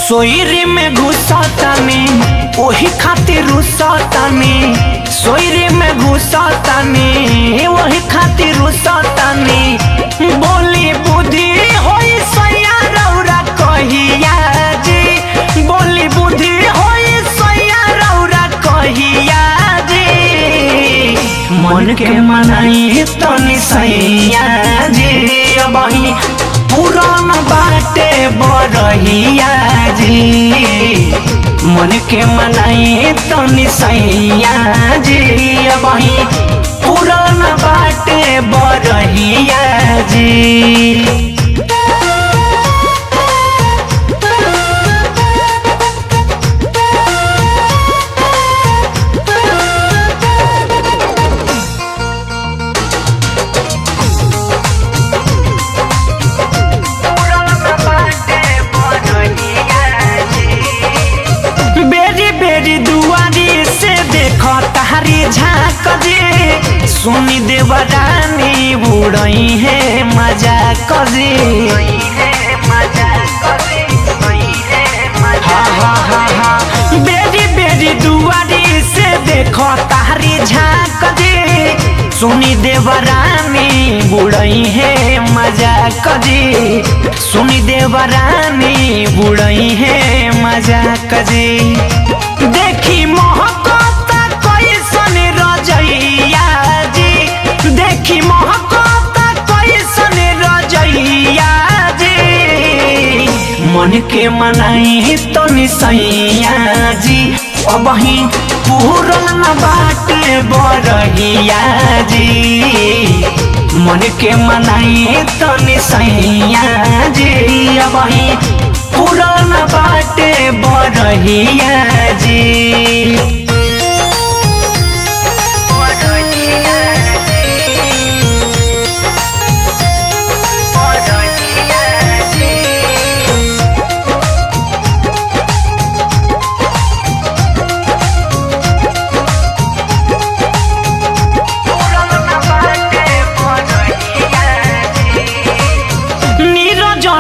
सोयरे में घुसतानी वही खातिर रुसतानी, सोयरे में घुसतानी वही खातिर रुसतानी। बोली बुद्धि होई सैया रौरा कहिया जी, बोली बुद्धि होई सैया रौरा कहिया जी। मन के मनाई तनी सैया जी, अबही पुरान बाटे बरहिया जी। मन के मनाई तनी सैया जी, अबही पुरान बाटे बरहिया जी। दुआरी से देखो तारी झाँक जी, सुनी देवरानी बुड़ई है मजाक जी। बेरी बेरी दुआरी से देखो तारी झाँक जी, सुनी देवरानी बुड़ई है मजाक जी, सुनी देवरानी बुड़ई है मजाक जी। देखी महकता कैसन रजैया जी, देखी महकता कैसन रजैया जी। मन के मनाई तनी सैया जी, अबही पूरन बाटे बरहिया जी। मन के मनाई तनी सैया जी, अबही पुरान बाटे बरहिया जी।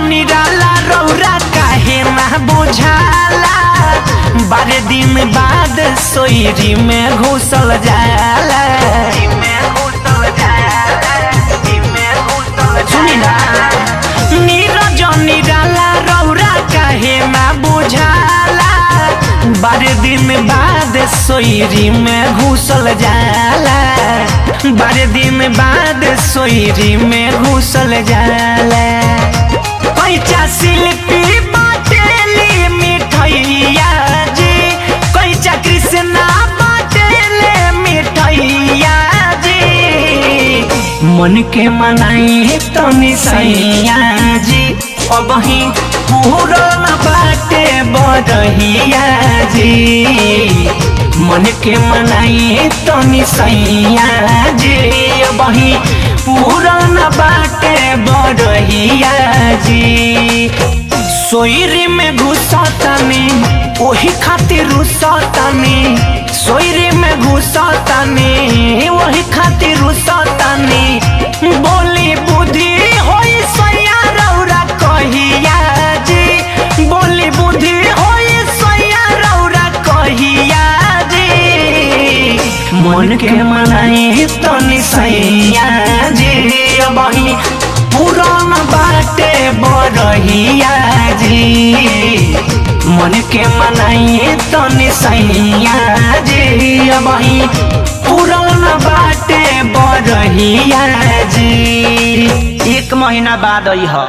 निराला रौरा काहे ना बुझाला, बारह दिन बाद सोयरी में घुसल जाला। सुनी ना नीरज निराला रौरा काहे ना बुझाला, बारह दिन बाद सोयरी में घुसल जाला, बारह दिन बाद सोयरी में घुसल जाला। कैचा शिल्पी बाटेली मिठैया जी, कैचा कृष्णा बाटेले मिठैया जी। मन के मनाई तनी सैया जी, अबही पूरन बाटे बरहिया जी। मन के मनाई तनी सैया जी, अबही पूरन बाटे बरहिया जी। सोयरे में घुसतानी वही खातिर रुसतानी, सोयरे में घुसतानी वही खातिर रुसतानी। बोली बुद्धि होई सैया रौरा कहिया जी, बोली बुद्धि होई सैया रौरा कहिया जी। मन के मनाई तनी सैया जी, अबही पुरान बाटे बरहिया जी। मन के मनाई तनी सैया जी, अबही पुरान बाटे बरहिया जी। 1 महीना बाद आई है।